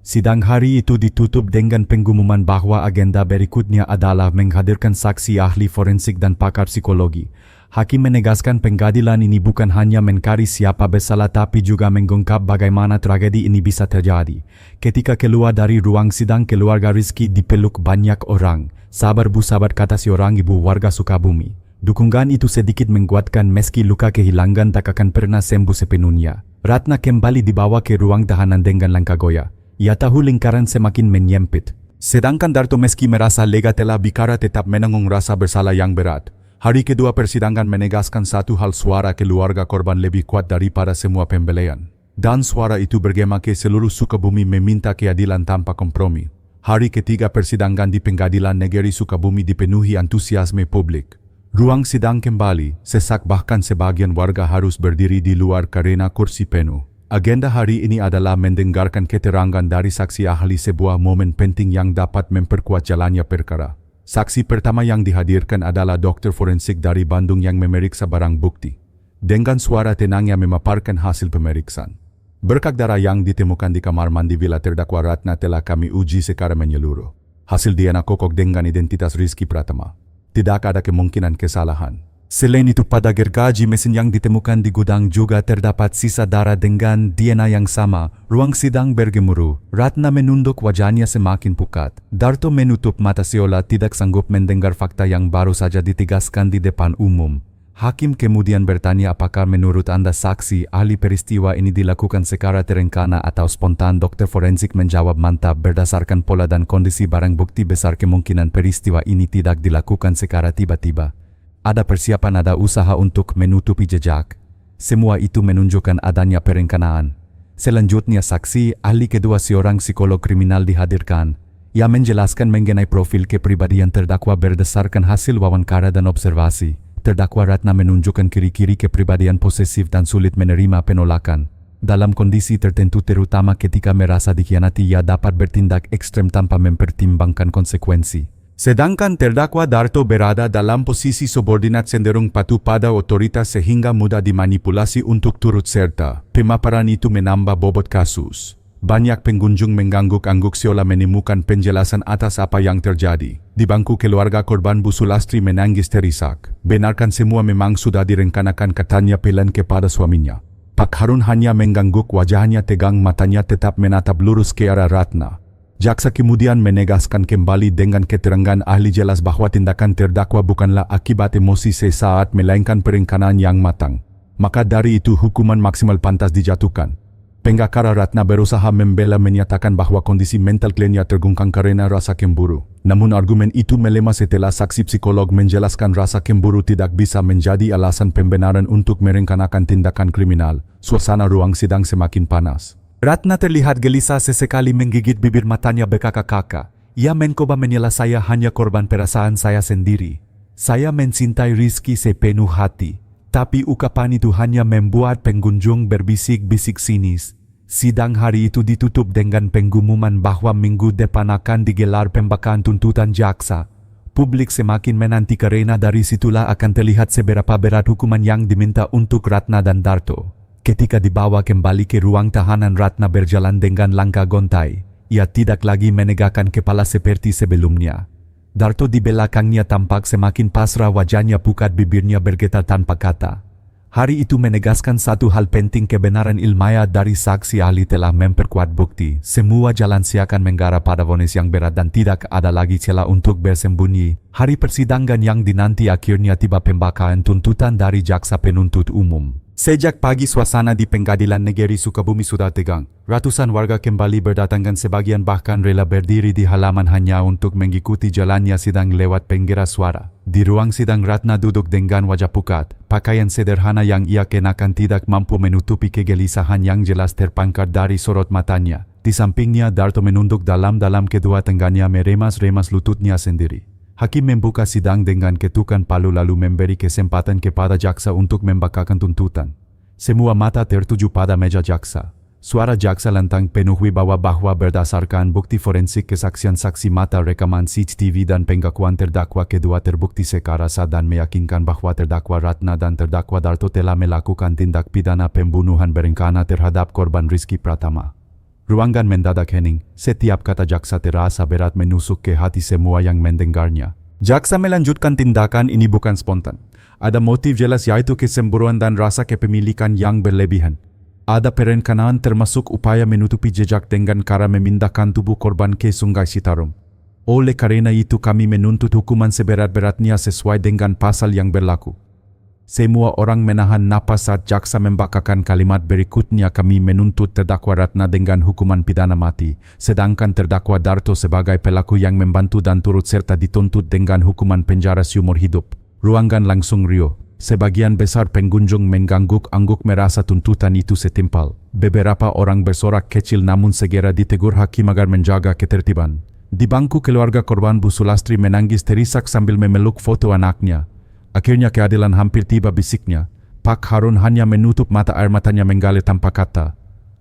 Sidang hari itu ditutup dengan pengumuman bahwa agenda berikutnya adalah menghadirkan saksi ahli forensik dan pakar psikologi. Hakim menegaskan pengadilan ini bukan hanya mencari siapa bersalah tapi juga mengungkap bagaimana tragedi ini bisa terjadi. Ketika keluar dari ruang sidang, keluarga Rizky dipeluk banyak orang. Sabar bu, sabar, kata seorang ibu warga Sukabumi. Dukungan itu sedikit menguatkan meski luka kehilangan tak akan pernah sembuh sepenuhnya. Ratna kembali dibawa ke ruang tahanan dengan langkah goyah. Ia tahu lingkaran semakin menyempit. Sedangkan Darto meski merasa lega telah bicara tetap menanggung rasa bersalah yang berat. Hari kedua persidangan menegaskan satu hal, suara keluarga korban lebih kuat daripada semua pembelian. Dan suara itu bergema ke seluruh Sukabumi meminta keadilan tanpa kompromi. Hari ketiga persidangan di Pengadilan Negeri Sukabumi dipenuhi antusiasme publik. Ruang sidang kembali sesak, bahkan sebagian warga harus berdiri di luar karena kursi penuh. Agenda hari ini adalah mendengarkan keterangan dari saksi ahli, sebuah momen penting yang dapat memperkuat jalannya perkara. Saksi pertama yang dihadirkan adalah dokter forensik dari Bandung yang memeriksa barang bukti. Dengan suara tenangnya memaparkan hasil pemeriksaan. Berkas darah yang ditemukan di kamar mandi villa terdakwa Ratna telah kami uji secara menyeluruh. Hasil DNA kokok dengan identitas Rizky Pratama. Tidak ada kemungkinan kesalahan. Selain itu, pada gergaji mesin yang ditemukan di gudang juga terdapat sisa darah dengan DNA yang sama. Ruang sidang bergemuruh. Ratna menunduk, wajahnya semakin pucat. Darto menutup mata seolah tidak sanggup mendengar fakta yang baru saja ditegaskan di depan umum. Hakim kemudian bertanya, apakah menurut Anda saksi ahli peristiwa ini dilakukan secara terencana atau spontan? Dokter forensik menjawab, mantap, berdasarkan pola dan kondisi barang bukti besar kemungkinan peristiwa ini tidak dilakukan secara tiba-tiba. Ada persiapan, ada usaha untuk menutupi jejak. Semua itu menunjukkan adanya perencanaan. Selanjutnya saksi ahli kedua, seorang psikolog kriminal, dihadirkan. Ia menjelaskan mengenai profil kepribadian terdakwa berdasarkan hasil wawancara dan observasi. Terdakwa Ratna menunjukkan ciri-ciri kepribadian posesif dan sulit menerima penolakan. Dalam kondisi tertentu, terutama ketika merasa dikhianati, ia dapat bertindak ekstrem tanpa mempertimbangkan konsekuensi. Sedangkan terdakwa Darto berada dalam posisi subordinat, cenderung patuh pada otoritas sehingga mudah dimanipulasi untuk turut serta. Pemaparan itu menambah bobot kasus. Banyak pengunjung mengangguk-angguk seolah menemukan penjelasan atas apa yang terjadi. Di bangku keluarga korban, Bu Sulastri menangis terisak. Benarkan semua memang sudah direncanakan, katanya pelan kepada suaminya. Pak Harun hanya mengangguk, wajahnya tegang, matanya tetap menatap lurus ke arah Ratna. Jaksa kemudian menegaskan kembali dengan keterangan ahli jelas bahwa tindakan terdakwa bukanlah akibat emosi sesaat melainkan perencanaan yang matang. Maka dari itu hukuman maksimal pantas dijatuhkan. Pengacara Ratna berusaha membela, menyatakan bahwa kondisi mental kliennya tergungkang karena rasa cemburu. Namun argumen itu melemah setelah saksi psikolog menjelaskan rasa cemburu tidak bisa menjadi alasan pembenaran untuk merencanakan tindakan kriminal. Suasana ruang sidang semakin panas. Ratna terlihat gelisah, sesekali menggigit bibir, matanya berkaka-kaka. Ia mencoba menilai saya hanya korban perasaan saya sendiri. Saya mencintai Rizky sepenuh hati, tapi ungkapan itu hanya membuat pengunjung berbisik-bisik sinis. Sidang hari itu ditutup dengan pengumuman bahwa minggu depan akan digelar pembacaan tuntutan jaksa. Publik semakin menanti karena dari situlah akan terlihat seberapa berat hukuman yang diminta untuk Ratna dan Darto. Ketika dibawa kembali ke ruang tahanan, Ratna berjalan dengan langkah gontai. Ia tidak lagi menegakkan kepala seperti sebelumnya. Darto di belakangnya tampak semakin pasrah, wajahnya pucat, bibirnya bergetar tanpa kata. Hari itu menegaskan satu hal penting, kebenaran ilmiah dari saksi ahli telah memperkuat bukti. Semua jalan seakan mengarah pada vonis yang berat dan tidak ada lagi celah untuk bersembunyi. Hari persidangan yang dinanti akhirnya tiba. Pembacaan tuntutan dari jaksa penuntut umum. Sejak pagi suasana di Pengadilan Negeri Sukabumi sudah tegang. Ratusan warga kembali berdatangan, sebagian bahkan rela berdiri di halaman hanya untuk mengikuti jalannya sidang lewat penggeras suara. Di ruang sidang, Ratna duduk dengan wajah pucat. Pakaian sederhana yang ia kenakan tidak mampu menutupi kegelisahan yang jelas terpancar dari sorot matanya. Di sampingnya, Darto menunduk dalam-dalam, kedua tangannya meremas-remas lututnya sendiri. Hakim membuka sidang dengan ketukan palu lalu memberi kesempatan kepada jaksa untuk membacakan tuntutan. Semua mata tertuju pada meja jaksa. Suara jaksa lantang penuh wibawa bahwa berdasarkan bukti forensik, kesaksian saksi mata, rekaman CCTV dan pengakuan terdakwa, kedua terbukti secara sah dan meyakinkan bahwa terdakwa Ratna dan terdakwa Darto telah melakukan tindak pidana pembunuhan berencana terhadap korban Rizky Pratama. Ruangan mendadak hening. Setiap kata jaksa terasa berat menusuk ke hati semua yang mendengarnya. Jaksa melanjutkan, tindakan ini bukan spontan. Ada motif jelas, yaitu kecemburuan dan rasa kepemilikan yang berlebihan. Ada perencanaan termasuk upaya menutupi jejak dengan cara memindahkan tubuh korban ke Sungai Citarum. Oleh karena itu kami menuntut hukuman seberat-beratnya sesuai dengan pasal yang berlaku. Semua orang menahan napas saat jaksa membacakan kalimat berikutnya. Kami menuntut terdakwa Ratna dengan hukuman pidana mati, sedangkan terdakwa Darto sebagai pelaku yang membantu dan turut serta dituntut dengan hukuman penjara seumur hidup. Ruangan langsung riuh. Sebagian besar pengunjung mengangguk-angguk merasa tuntutan itu setimpal. Beberapa orang bersorak kecil namun segera ditegur hakim agar menjaga ketertiban. Di bangku keluarga korban, Bu Sulastri menangis terisak sambil memeluk foto anaknya. Akhirnya keadilan hampir tiba, bisiknya. Pak Harun hanya menutup mata, air matanya mengalir tanpa kata.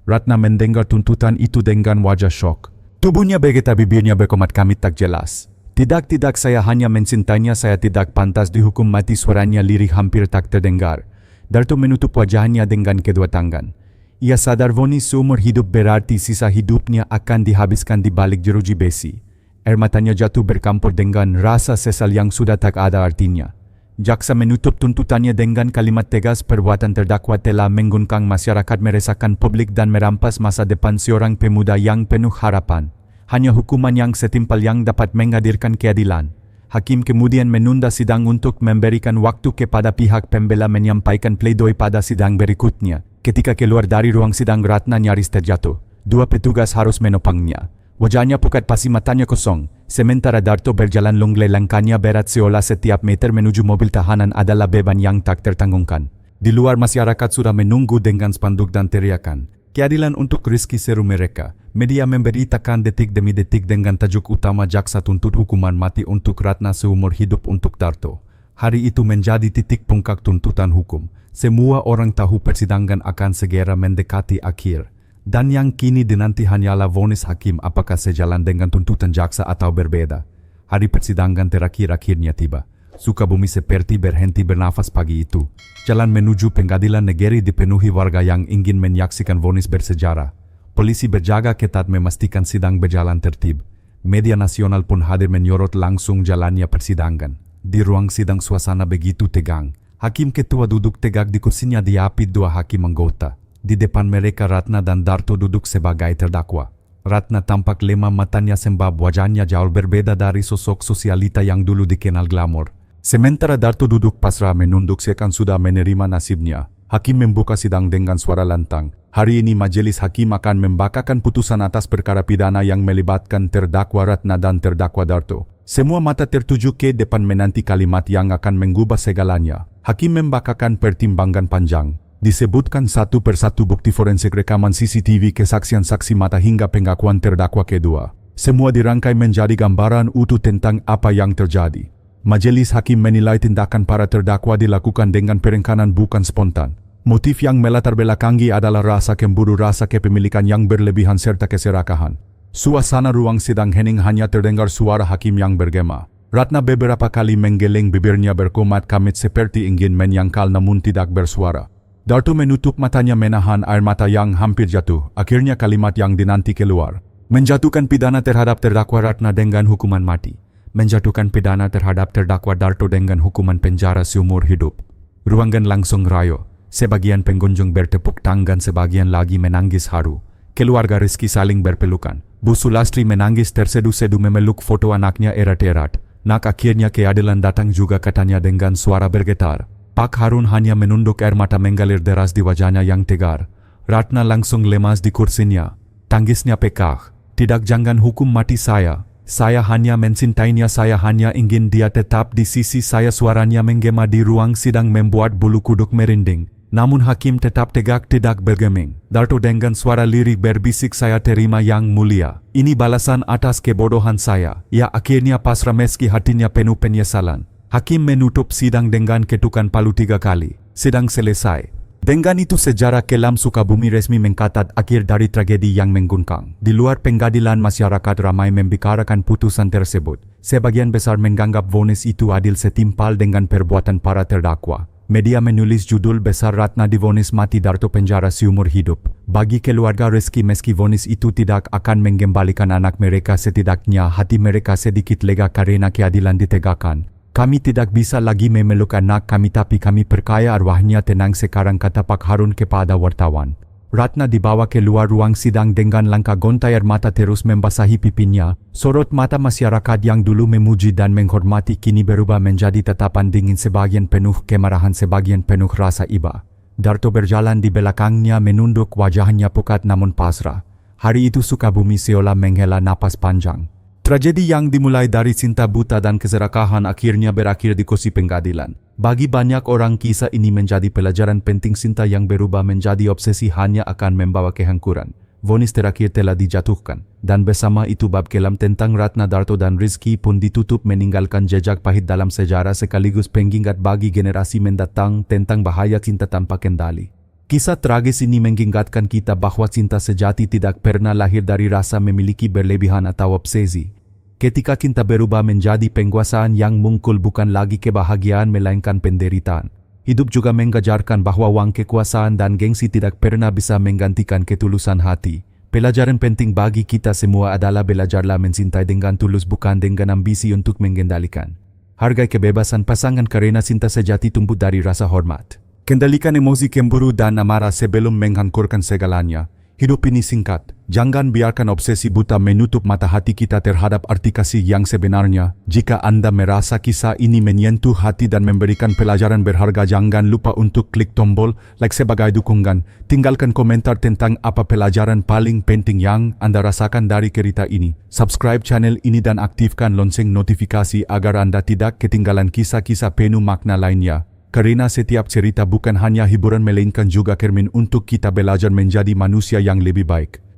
Ratna mendengar tuntutan itu dengan wajah syok. Tubuhnya bergetar, bibirnya berkomat kamit tak jelas. Tidak, saya hanya mencintainya, saya tidak pantas dihukum mati. Suaranya lirih hampir tak terdengar. Darto menutup wajahnya dengan kedua tangan. Ia sadar vonis seumur hidup berarti sisa hidupnya akan dihabiskan di balik jeruji besi. Air matanya jatuh bercampur dengan rasa sesal yang sudah tak ada artinya. Jaksa menutup tuntutannya dengan kalimat tegas, perbuatan terdakwa telah mengguncang masyarakat, meresahkan publik dan merampas masa depan seorang pemuda yang penuh harapan. Hanya hukuman yang setimpal yang dapat menghadirkan keadilan. Hakim kemudian menunda sidang untuk memberikan waktu kepada pihak pembela menyampaikan pledoi pada sidang berikutnya. Ketika keluar dari ruang sidang, Ratna nyaris terjatuh. Dua petugas harus menopangnya. Wajahnya pucat, pasi, matanya kosong. Sementara Darto berjalan lunglai, langkahnya berat seolah setiap meter menuju mobil tahanan adalah beban yang tak tertanggungkan. Di luar, masyarakat sudah menunggu dengan spanduk dan teriakan. Keadilan untuk Rizky, seru mereka. Media memberitakan detik demi detik dengan tajuk utama, jaksa tuntut hukuman mati untuk Ratna, seumur hidup untuk Darto. Hari itu menjadi titik puncak tuntutan hukum. Semua orang tahu persidangan akan segera mendekati akhir. Dan yang kini dinanti hanyalah vonis hakim, apakah sejalan dengan tuntutan jaksa atau berbeda. Hari persidangan terakhir akhirnya tiba. Sukabumi seperti berhenti bernafas pagi itu. Jalan menuju Pengadilan Negeri dipenuhi warga yang ingin menyaksikan vonis bersejarah. Polisi berjaga ketat memastikan sidang berjalan tertib. Media nasional pun hadir menyorot langsung jalannya persidangan. Di ruang sidang suasana begitu tegang. Hakim ketua duduk tegak di kursinya, diapit dua hakim anggota. Di depan mereka Ratna dan Darto duduk sebagai terdakwa. Ratna tampak lemah, matanya sembab, wajahnya jauh berbeda dari sosok sosialita yang dulu dikenal glamor. Sementara Darto duduk pasrah menunduk seakan sudah menerima nasibnya. Hakim membuka sidang dengan suara lantang. Hari ini majelis hakim akan membacakan putusan atas perkara pidana yang melibatkan terdakwa Ratna dan terdakwa Darto. Semua mata tertuju ke depan menanti kalimat yang akan mengubah segalanya. Hakim membacakan pertimbangan panjang. Disebutkan satu persatu bukti forensik, rekaman CCTV, kesaksian saksi mata hingga pengakuan terdakwa kedua. Semua dirangkai menjadi gambaran utuh tentang apa yang terjadi. Majelis hakim menilai tindakan para terdakwa dilakukan dengan perencanaan bukan spontan. Motif yang melatar belakangi adalah rasa cemburu, rasa kepemilikan yang berlebihan serta keserakahan. Suasana ruang sidang hening hanya terdengar suara hakim yang bergema. Ratna beberapa kali menggeleng bibirnya berkomat kamit seperti ingin menyangkal namun tidak bersuara. Darto menutup matanya menahan air mata yang hampir jatuh. Akhirnya kalimat yang dinanti keluar. Menjatuhkan pidana terhadap terdakwa Ratna dengan hukuman mati. Menjatuhkan pidana terhadap terdakwa Darto dengan hukuman penjara seumur hidup. Ruangan langsung rayo. Sebagian pengunjung bertepuk tangan, sebagian lagi menangis haru. Keluarga Rizky saling berpelukan. Bu Sulastri menangis terseduh-seduh memeluk foto anaknya erat-erat. Nak akhirnya keadilan datang juga, katanya dengan suara bergetar. Pak Harun hanya menunduk, air mata mengalir deras di wajahnya yang tegar. Ratna langsung lemas di kursinya. Tangisnya pekah. Tidak, jangan hukum mati saya. Saya hanya mencintainya, saya hanya ingin dia tetap di sisi saya. Suaranya menggema di ruang sidang membuat bulu kuduk merinding. Namun hakim tetap tegak, tidak bergeming. Darto dengan suara lirih berbisik, saya terima yang mulia. Ini balasan atas kebodohan saya. Ia akhirnya pasrah meski hatinya penuh penyesalan. Hakim menutup sidang dengan ketukan palu 3 kali. Sidang selesai. Dengan itu sejarah kelam Sukabumi resmi mencatat akhir dari tragedi yang mengguncang. Di luar pengadilan, masyarakat ramai membicarakan putusan tersebut. Sebagian besar menganggap vonis itu adil setimpal dengan perbuatan para terdakwa. Media menulis judul besar, Ratna divonis mati, Darto penjara seumur hidup. Bagi keluarga Rizky, meski vonis itu tidak akan mengembalikan anak mereka, setidaknya hati mereka sedikit lega karena keadilan ditegakkan. Kami tidak bisa lagi memeluk anak kami, tapi kami percaya arwahnya tenang sekarang, kata Pak Harun kepada wartawan. Ratna dibawa keluar ruang sidang dengan langkah gontai, air mata terus membasahi pipinya. Sorot mata masyarakat yang dulu memuji dan menghormati kini berubah menjadi tatapan dingin, sebagian penuh kemarahan, sebagian penuh rasa iba. Darto berjalan di belakangnya, menunduk, wajahnya pucat namun pasrah. Hari itu Sukabumi seolah menghela napas panjang. Tragedi yang dimulai dari cinta buta dan keserakahan akhirnya berakhir di kursi pengadilan. Bagi banyak orang, kisah ini menjadi pelajaran penting. Cinta yang berubah menjadi obsesi hanya akan membawa kehancuran. Vonis terakhir telah dijatuhkan, dan bersama itu bab kelam tentang Ratna, Darto dan Rizky pun ditutup, meninggalkan jejak pahit dalam sejarah sekaligus pengingat bagi generasi mendatang tentang bahaya cinta tanpa kendali. Kisah tragis ini mengingatkan kita bahwa cinta sejati tidak pernah lahir dari rasa memiliki berlebihan atau obsesi. Ketika cinta berubah menjadi penguasaan, yang muncul bukan lagi kebahagiaan melainkan penderitaan. Hidup juga mengajarkan bahwa uang, kekuasaan dan gengsi tidak pernah bisa menggantikan ketulusan hati. Pelajaran penting bagi kita semua adalah belajarlah mencintai dengan tulus, bukan dengan ambisi untuk mengendalikan. Hargai kebebasan pasangan karena cinta sejati tumbuh dari rasa hormat. Kendalikan emosi cemburu dan amarah sebelum menghancurkan segalanya. Hidup ini singkat. Jangan biarkan obsesi buta menutup mata hati kita terhadap arti kasih yang sebenarnya. Jika Anda merasa kisah ini menyentuh hati dan memberikan pelajaran berharga, jangan lupa untuk klik tombol like sebagai dukungan. Tinggalkan komentar tentang apa pelajaran paling penting yang Anda rasakan dari cerita ini. Subscribe channel ini dan aktifkan lonceng notifikasi agar Anda tidak ketinggalan kisah-kisah penuh makna lainnya. Karena setiap cerita bukan hanya hiburan melainkan juga cermin untuk kita belajar menjadi manusia yang lebih baik.